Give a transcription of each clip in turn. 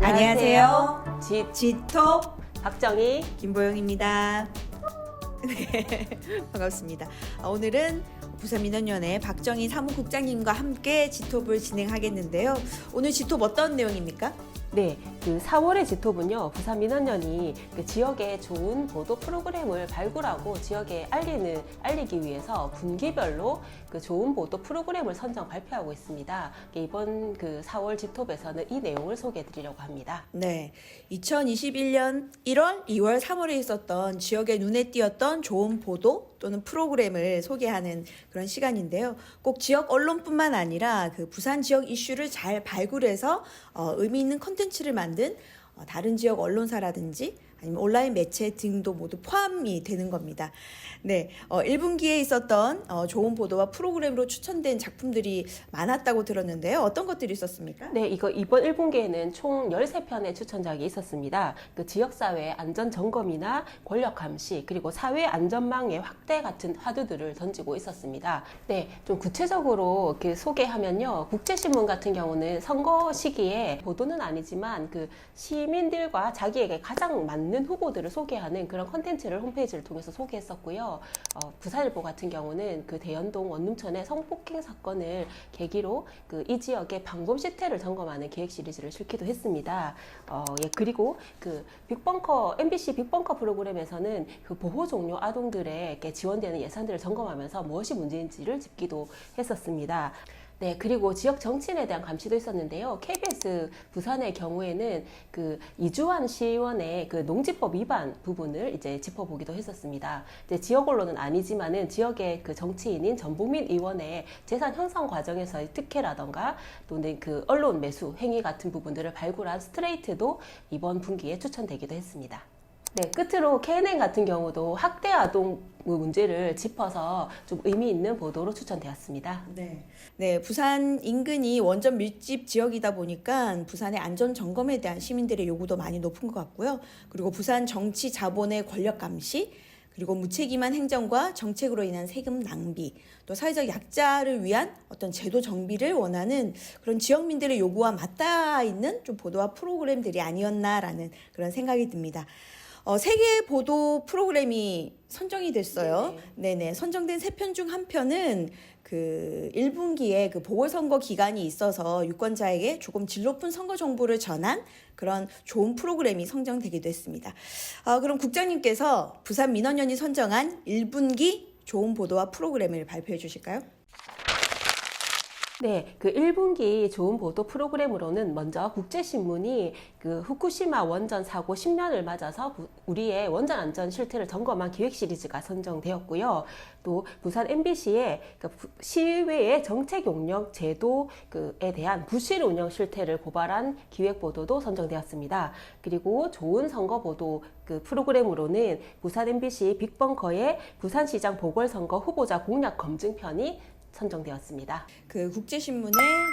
안녕하세요. 지톡 박정희. 김보영입니다. 네, 반갑습니다. 오늘은 부산민원연의 박정희 사무국장님과 함께 지톱을 진행하겠는데요. 오늘 지톱 어떤 내용입니까? 네, 그 4월의 지톱은요, 부산민원연이 그 지역의 좋은 보도 프로그램을 발굴하고 지역에 알리기 위해서 분기별로 그 좋은 보도 프로그램을 선정 발표하고 있습니다. 이번 그 4월 지톱에서는 이 내용을 소개해 드리려고 합니다. 네, 2021년 1월, 2월, 3월에 있었던 지역에 눈에 띄었던 좋은 보도 또는 프로그램을 소개하는 그런 시간인데요. 꼭 지역 언론뿐만 아니라 그 부산 지역 이슈를 잘 발굴해서 의미 있는 콘텐츠를 만든 다른 지역 언론사라든지 아니면 온라인 매체 등도 모두 포함이 되는 겁니다. 네, 1분기에 있었던 좋은 보도와 프로그램으로 추천된 작품들이 많았다고 들었는데요. 어떤 것들이 있었습니까? 네, 이번 1분기에는 총 13편의 추천작이 있었습니다. 그 지역사회 안전 점검이나 권력 감시, 그리고 사회 안전망의 확대 같은 화두들을 던지고 있었습니다. 네, 좀 구체적으로 이렇게 소개하면요. 국제신문 같은 경우는 선거 시기에 보도는 아니지만 그 시민들과 자기에게 가장 맞는 후보들을 소개하는 그런 콘텐츠를 홈페이지를 통해서 소개했었고요. 부산일보 같은 경우는 그 대연동 원룸촌의 성폭행 사건을 계기로 그 이 지역의 방범 시태를 점검하는 기획 시리즈를 실기도 했습니다. 예, 그리고 그 MBC 빅벙커 프로그램에서는 그 보호 종료 아동들에게 지원되는 예산들을 점검하면서 무엇이 문제인지를 짚기도 했었습니다. 네, 그리고 지역 정치인에 대한 감시도 있었는데요. KBS 부산의 경우에는 그 이주환 시의원의 그 농지법 위반 부분을 이제 짚어보기도 했었습니다. 이제 지역 언론은 아니지만은 지역의 그 정치인인 전북민 의원의 재산 형성 과정에서의 특혜라던가 또는 그 언론 매수 행위 같은 부분들을 발굴한 스트레이트도 이번 분기에 추천되기도 했습니다. 네, 끝으로 KNN 같은 경우도 학대 아동 문제를 짚어서 좀 의미 있는 보도로 추천되었습니다. 네, 부산 인근이 원전 밀집 지역이다 보니까 부산의 안전 점검에 대한 시민들의 요구도 많이 높은 것 같고요. 그리고 부산 정치 자본의 권력 감시, 그리고 무책임한 행정과 정책으로 인한 세금 낭비, 또 사회적 약자를 위한 어떤 제도 정비를 원하는 그런 지역민들의 요구와 맞닿아 있는 좀 보도와 프로그램들이 아니었나라는 그런 생각이 듭니다. 세계 보도 프로그램이 선정이 됐어요. 네네. 선정된 3편 중 한 편은 그 1분기에 그 보궐선거 기간이 있어서 유권자에게 조금 질 높은 선거 정보를 전한 그런 좋은 프로그램이 선정되기도 했습니다. 그럼 국장님께서 부산민원연이 선정한 1분기 좋은 보도와 프로그램을 발표해 주실까요? 네, 그 1분기 좋은 보도 프로그램으로는 먼저 국제신문이 그 후쿠시마 원전 사고 10년을 맞아서 우리의 원전 안전 실태를 점검한 기획 시리즈가 선정되었고요. 또 부산 MBC의 그 시의회의 정책 용역 제도에 대한 부실 운영 실태를 고발한 기획 보도도 선정되었습니다. 그리고 좋은 선거 보도 그 프로그램으로는 부산 MBC 빅벙커의 부산시장 보궐선거 후보자 공약 검증편이 선정되었습니다. 그 국제신문의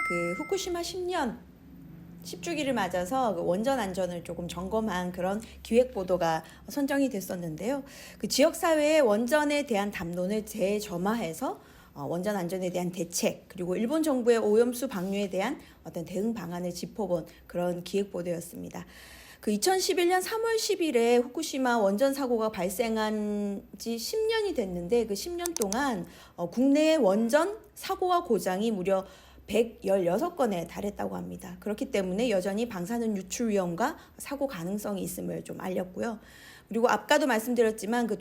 그 후쿠시마 10주기를 맞아서 그 원전 안전을 조금 점검한 그런 기획 보도가 선정이 됐었는데요. 그 지역사회의 원전에 대한 담론을 재점화해서 원전 안전에 대한 대책, 그리고 일본 정부의 오염수 방류에 대한 어떤 대응 방안을 짚어본 그런 기획 보도였습니다. 그 2011년 3월 10일에 후쿠시마 원전 사고가 발생한 지 10년이 됐는데 그 10년 동안 국내 원전 사고와 고장이 무려 116건에 달했다고 합니다. 그렇기 때문에 여전히 방사능 유출 위험과 사고 가능성이 있음을 좀 알렸고요. 그리고 아까도 말씀드렸지만 그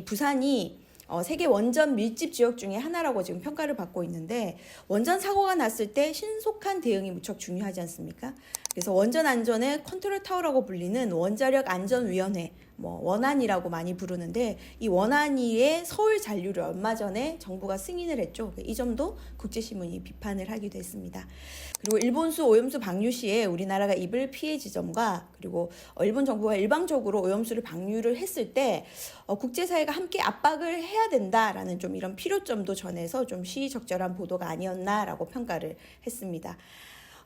부산이 세계 원전 밀집 지역 중에 하나라고 지금 평가를 받고 있는데 원전 사고가 났을 때 신속한 대응이 무척 중요하지 않습니까? 그래서 원전 안전의 컨트롤 타워라고 불리는 원자력 안전위원회, 원안이라고 많이 부르는데 이 원안위의 서울 잔류를 얼마 전에 정부가 승인을 했죠. 이 점도 국제신문이 비판을 하기도 했습니다. 그리고 일본수 오염수 방류 시에 우리나라가 입을 피해 지점과 그리고 일본 정부가 일방적으로 오염수를 방류를 했을 때 국제사회가 함께 압박을 해야 된다라는 좀 이런 필요점도 전해서 좀 시의적절한 보도가 아니었나라고 평가를 했습니다.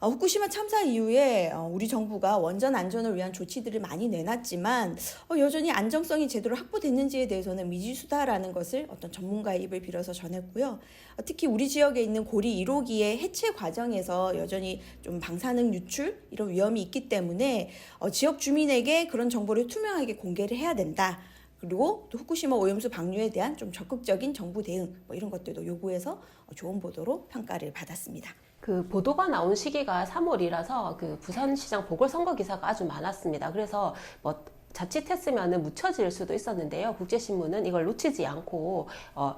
후쿠시마 참사 이후에 우리 정부가 원전 안전을 위한 조치들을 많이 내놨지만 여전히 안정성이 제대로 확보됐는지에 대해서는 미지수다라는 것을 어떤 전문가의 입을 빌어서 전했고요. 특히 우리 지역에 있는 고리 1호기의 해체 과정에서 여전히 좀 방사능 유출 이런 위험이 있기 때문에 지역 주민에게 그런 정보를 투명하게 공개를 해야 된다. 그리고 또 후쿠시마 오염수 방류에 대한 좀 적극적인 정부 대응 이런 것들도 요구해서 좋은 보도로 평가를 받았습니다. 그 보도가 나온 시기가 3월이라서 그 부산시장 보궐선거 기사가 아주 많았습니다. 그래서 뭐 자칫했으면 묻혀질 수도 있었는데요. 국제신문은 이걸 놓치지 않고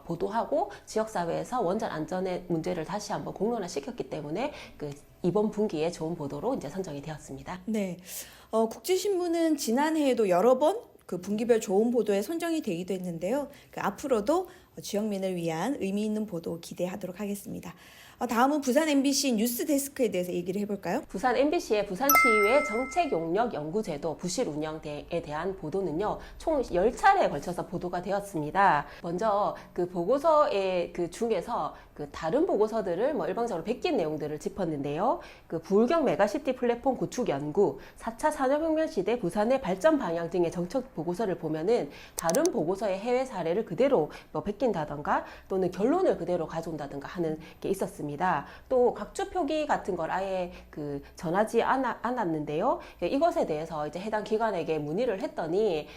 보도하고 지역사회에서 원전 안전의 문제를 다시 한번 공론화시켰기 때문에 그 이번 분기에 좋은 보도로 이제 선정이 되었습니다. 네, 국제신문은 지난해에도 여러 번 그 분기별 좋은 보도에 선정이 되기도 했는데요. 앞으로도 지역민을 위한 의미 있는 보도 기대하도록 하겠습니다. 다음은 부산 MBC 뉴스 데스크에 대해서 얘기를 해볼까요? 부산 MBC의 부산시의회 정책용역 연구제도 부실 운영에 대한 보도는요, 총 10차례에 걸쳐서 보도가 되었습니다. 먼저 그 보고서의 그 중에서 그 다른 보고서들을 뭐 일방적으로 베낀 내용들을 짚었는데요. 그 부울경 메가시티 플랫폼 구축 연구, 4차 산업혁명 시대 부산의 발전 방향 등의 정책 보고서를 보면은 다른 보고서의 해외 사례를 그대로 뭐 베낀다던가 또는 결론을 그대로 가져온다던가 하는 게 있었습니다. 또 각주 표기 같은 걸 아예 그 전하지 않았는데요. 이것에 대해서 이제 해당 기관에게 문의를 했더니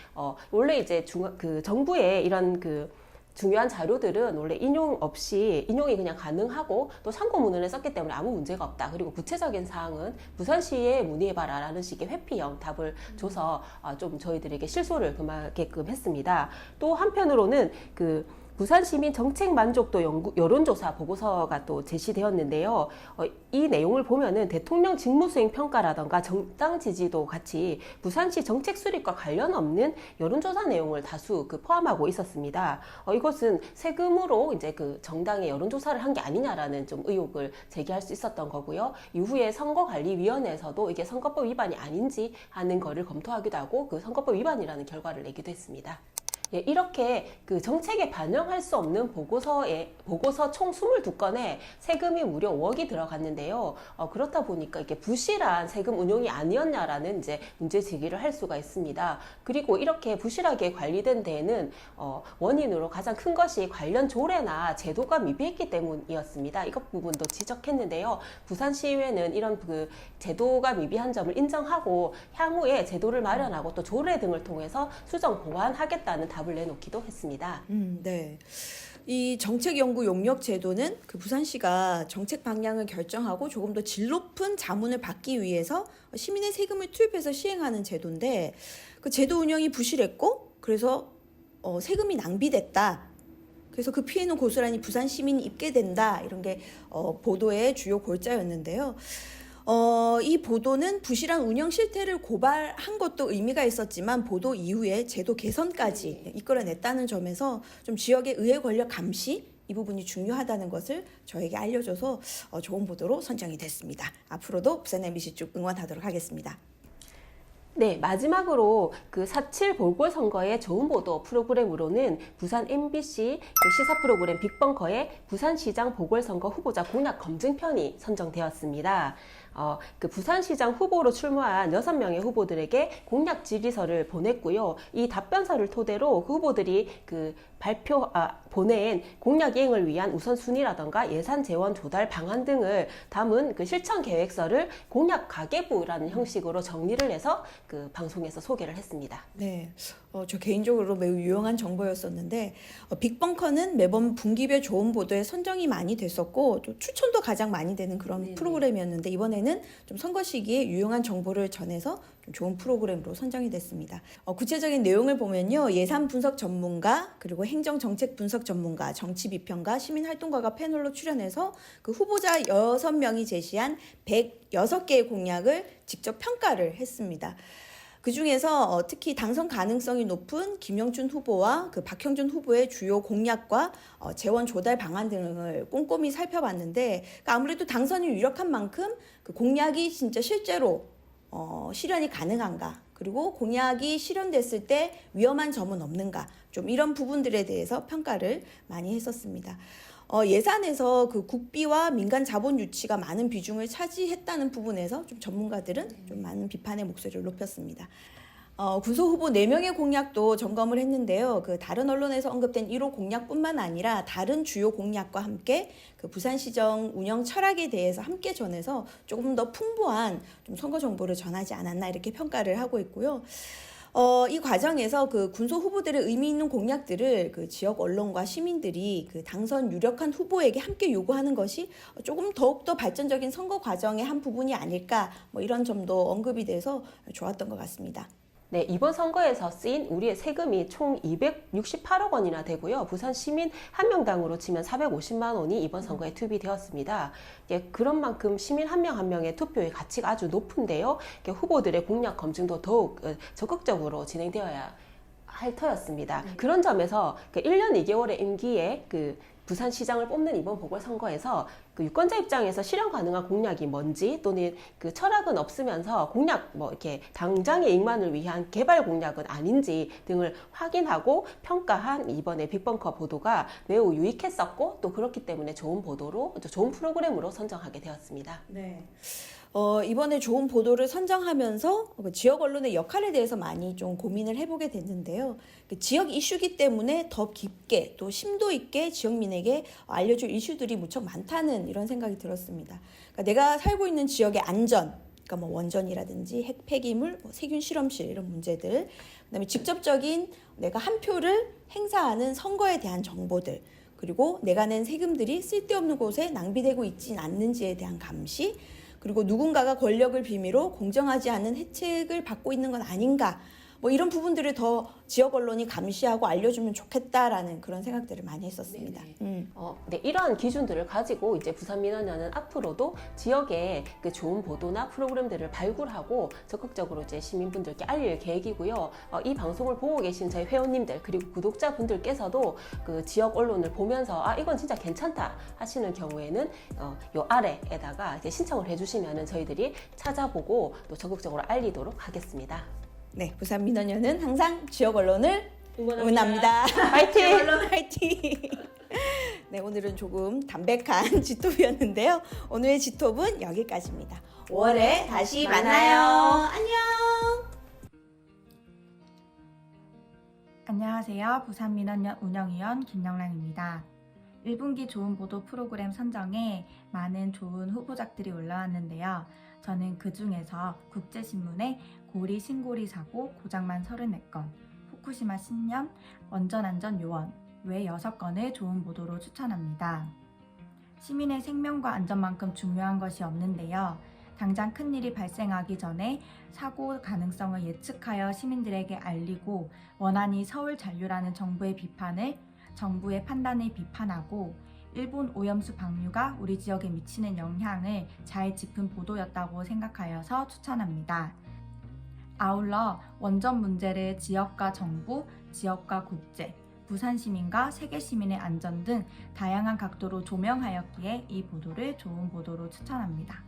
원래 이제 그 정부의 이런 그 중요한 자료들은 원래 인용이 그냥 가능하고 또 참고문헌에 썼기 때문에 아무 문제가 없다. 그리고 구체적인 사항은 부산시에 문의해봐라 라는 식의 회피형 답을 줘서 좀 저희들에게 실소를 금하게끔 했습니다. 또 한편으로는 그 부산시민 정책 만족도 여론조사 보고서가 또 제시되었는데요. 이 내용을 보면은 대통령 직무수행 평가라던가 정당 지지도 같이 부산시 정책 수립과 관련 없는 여론조사 내용을 다수 포함하고 있었습니다. 이것은 세금으로 이제 그 정당의 여론조사를 한 게 아니냐라는 좀 의혹을 제기할 수 있었던 거고요. 이후에 선거관리위원회에서도 이게 선거법 위반이 아닌지 하는 거를 검토하기도 하고 그 선거법 위반이라는 결과를 내기도 했습니다. 예, 이렇게 그 정책에 반영할 수 없는 보고서 총 22건에 세금이 무려 5억이 들어갔는데요. 그렇다 보니까 이게 부실한 세금 운용이 아니었냐라는 이제 문제 제기를 할 수가 있습니다. 그리고 이렇게 부실하게 관리된 데에는 원인으로 가장 큰 것이 관련 조례나 제도가 미비했기 때문이었습니다. 이것 부분도 지적했는데요. 부산시의회는 이런 그 제도가 미비한 점을 인정하고 향후에 제도를 마련하고 또 조례 등을 통해서 수정 보완하겠다는 답을 내놓기도 했습니다. 네. 이 정책연구 용역 제도는 그 부산시가 정책 방향을 결정하고 조금 더 질 높은 자문을 받기 위해서 시민의 세금을 투입해서 시행하는 제도인데 그 제도 운영이 부실했고 그래서 세금이 낭비됐다. 그래서 그 피해는 고스란히 부산 시민이 입게 된다. 이런 게 보도의 주요 골자였는데요. 이 보도는 부실한 운영 실태를 고발한 것도 의미가 있었지만 보도 이후에 제도 개선까지 이끌어냈다는 점에서 좀 지역의 의회 권력 감시 이 부분이 중요하다는 것을 저에게 알려줘서 좋은 보도로 선정이 됐습니다. 앞으로도 부산 MBC 쭉 응원하도록 하겠습니다. 네, 마지막으로 그 4.7 보궐선거의 좋은 보도 프로그램으로는 부산 MBC 그 시사 프로그램 빅벙커의 부산시장 보궐선거 후보자 공약 검증편이 선정되었습니다. 그 부산시장 후보로 출마한 6명의 후보들에게 공약 질의서를 보냈고요. 이 답변서를 토대로 그 후보들이 보낸 공약 이행을 위한 우선순위라던가 예산 재원 조달 방안 등을 담은 그 실천 계획서를 공약 가계부라는 형식으로 정리를 해서 그 방송에서 소개를 했습니다. 네, 저 개인적으로 매우 유용한 정보였었는데 빅벙커는 매번 분기별 좋은 보도에 선정이 많이 됐었고 또 추천도 가장 많이 되는 그런 프로그램이었는데 이번에는 좀 선거 시기에 유용한 정보를 전해서 좀 좋은 프로그램으로 선정이 됐습니다. 구체적인 내용을 보면요. 예산 분석 전문가, 그리고 행정 정책 분석 전문가, 정치 비평가, 시민활동가가 패널로 출연해서 그 후보자 6명이 제시한 106개의 공약을 직접 평가를 했습니다. 그 중에서 특히 당선 가능성이 높은 김영춘 후보와 그 박형준 후보의 주요 공약과 재원 조달 방안 등을 꼼꼼히 살펴봤는데 아무래도 당선이 유력한 만큼 그 공약이 진짜 실제로 실현이 가능한가 그리고 공약이 실현됐을 때 위험한 점은 없는가, 좀 이런 부분들에 대해서 평가를 많이 했었습니다. 예산에서 그 국비와 민간 자본 유치가 많은 비중을 차지했다는 부분에서 좀 전문가들은 좀 많은 비판의 목소리를 높였습니다. 군소 후보 4명의 공약도 점검을 했는데요. 그 다른 언론에서 언급된 1호 공약뿐만 아니라 다른 주요 공약과 함께 그 부산시정 운영 철학에 대해서 함께 전해서 조금 더 풍부한 좀 선거 정보를 전하지 않았나 이렇게 평가를 하고 있고요. 이 과정에서 그 군소 후보들의 의미 있는 공약들을 그 지역 언론과 시민들이 그 당선 유력한 후보에게 함께 요구하는 것이 조금 더욱더 발전적인 선거 과정의 한 부분이 아닐까, 뭐 이런 점도 언급이 돼서 좋았던 것 같습니다. 네, 이번 선거에서 쓰인 우리의 세금이 총 268억 원이나 되고요. 부산 시민 한 명당으로 치면 450만 원이 이번 선거에 투입되었습니다. 그런 만큼 시민 한 명 한 명의 투표의 가치가 아주 높은데요. 후보들의 공약 검증도 더욱 적극적으로 진행되어야 할 터였습니다. 그런 점에서 1년 2개월의 임기에 부산시장을 뽑는 이번 보궐선거에서 유권자 입장에서 실현 가능한 공약이 뭔지, 또는 그 철학은 없으면서 공약 이렇게 당장의 이익만을 위한 개발 공약은 아닌지 등을 확인하고 평가한 이번에 빅벙커 보도가 매우 유익했었고, 또 그렇기 때문에 좋은 프로그램으로 선정하게 되었습니다. 네. 이번에 좋은 보도를 선정하면서 지역 언론의 역할에 대해서 많이 좀 고민을 해보게 됐는데요. 지역 이슈기 때문에 더 깊게 또 심도 있게 지역민에게 알려줄 이슈들이 무척 많다는 이런 생각이 들었습니다. 그러니까 내가 살고 있는 지역의 안전, 그러니까 뭐 원전이라든지 핵 폐기물, 세균 실험실 이런 문제들, 그다음에 직접적인 내가 한 표를 행사하는 선거에 대한 정보들, 그리고 내가 낸 세금들이 쓸데없는 곳에 낭비되고 있진 않는지에 대한 감시, 그리고 누군가가 권력을 빌미로 공정하지 않은 혜택을 받고 있는 건 아닌가, 뭐 이런 부분들을 더 지역 언론이 감시하고 알려주면 좋겠다라는 그런 생각들을 많이 했었습니다. 네, 이러한 기준들을 가지고 이제 부산민원연은 앞으로도 지역의 그 좋은 보도나 프로그램들을 발굴하고 적극적으로 이제 시민분들께 알릴 계획이고요. 이 방송을 보고 계신 저희 회원님들 그리고 구독자분들께서도 그 지역 언론을 보면서 이건 진짜 괜찮다 하시는 경우에는 요 아래에다가 이제 신청을 해주시면은 저희들이 찾아보고 또 적극적으로 알리도록 하겠습니다. 네, 부산민원연은 항상 지역 언론을 응원합니다. 파이팅! 지역 언론 화이팅! 네, 오늘은 조금 담백한 지톱이었는데요. 오늘의 지톱은 여기까지입니다. 5월에 다시 만나요. 안녕! 안녕하세요. 부산민원연 운영위원 김영란입니다. 1분기 좋은 보도 프로그램 선정에 많은 좋은 후보작들이 올라왔는데요. 저는 그 중에서 국제신문의 고리 신고리 사고 고장만 34건, 후쿠시마 10년, 원전안전 요원 외 6건을 좋은 보도로 추천합니다. 시민의 생명과 안전만큼 중요한 것이 없는데요. 당장 큰일이 발생하기 전에 사고 가능성을 예측하여 시민들에게 알리고 원안이 서울 잔류라는 정부의 비판을 정부의 판단을 비판하고 일본 오염수 방류가 우리 지역에 미치는 영향을 잘 짚은 보도였다고 생각하여서 추천합니다. 아울러 원전 문제를 지역과 정부, 지역과 국제, 부산 시민과 세계 시민의 안전 등 다양한 각도로 조명하였기에 이 보도를 좋은 보도로 추천합니다.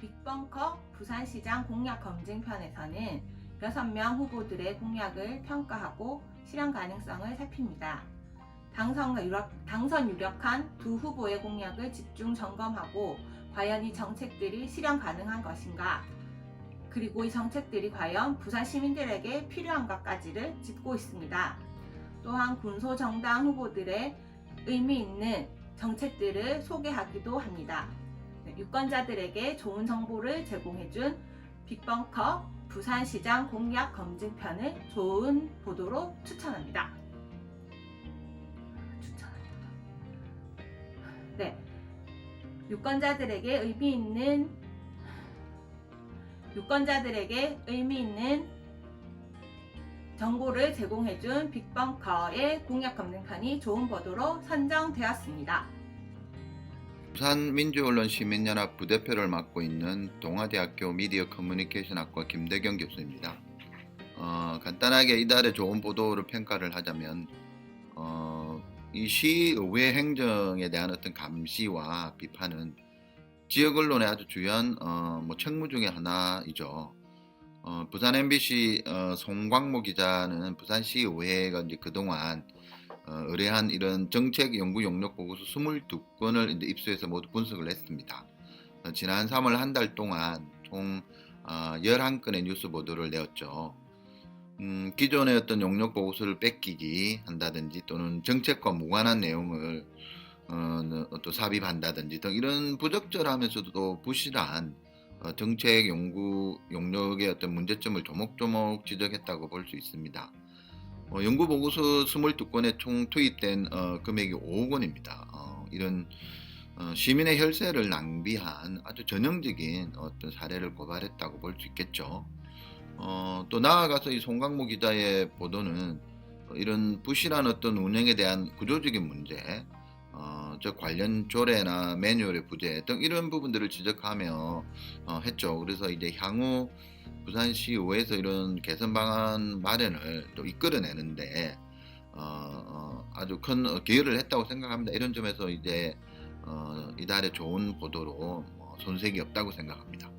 빅벙커 부산시장 공약 검증편에서는 6명 후보들의 공약을 평가하고 실현 가능성을 살핍니다. 당선 유력한 두 후보의 공약을 집중 점검하고 과연 이 정책들이 실현 가능한 것인가, 그리고 이 정책들이 과연 부산 시민들에게 필요한가까지를 짚고 있습니다. 또한 군소 정당 후보들의 의미 있는 정책들을 소개하기도 합니다. 유권자들에게 좋은 정보를 제공해준 빅벙커 부산시장 공약 검증편을 좋은 보도로 추천합니다. 네, 유권자들에게 의미 있는 정보를 제공해준 빅벙커의 공약 검증편이 좋은 보도로 선정되었습니다. 부산민주언론 시민연합 부대표를 맡고 있는 동아대학교 미디어 커뮤니케이션학과 김대경 교수입니다. 간단하게 이달의 좋은 보도를 평가를 하자면 이 시의회 행정에 대한 어떤 감시와 비판은 지역 언론의 아주 중요한 뭐 책무 중에 하나이죠. 부산 MBC 송광모 기자는 부산시의회가 이제 그동안 의뢰한 이런 정책 연구 용역 보고서 22건을 이제 입수해서 모두 분석을 했습니다. 지난 3월 한 달 동안 총 11건의 뉴스 보도를 내었죠. 기존의 어떤 용역 보고서를 뺏기기 한다든지 또는 정책과 무관한 내용을 또 삽입한다든지 등 이런 부적절하면서도 부실한 정책 연구 용역의 어떤 문제점을 조목조목 지적했다고 볼 수 있습니다. 연구 보고서 22건에 총 투입된 금액이 5억 원입니다. 이런 시민의 혈세를 낭비한 아주 전형적인 어떤 사례를 고발했다고 볼 수 있겠죠. 또 나아가서 이 송강모 기자의 보도는 이런 부실한 어떤 운영에 대한 구조적인 문제, 즉 관련 조례나 매뉴얼의 부재 등 이런 부분들을 지적하며 했죠. 그래서 이제 향후 부산시의회에서 이런 개선 방안 마련을 또 이끌어내는데 아주 큰 기여를 했다고 생각합니다. 이런 점에서 이제 이달의 좋은 보도로 손색이 없다고 생각합니다.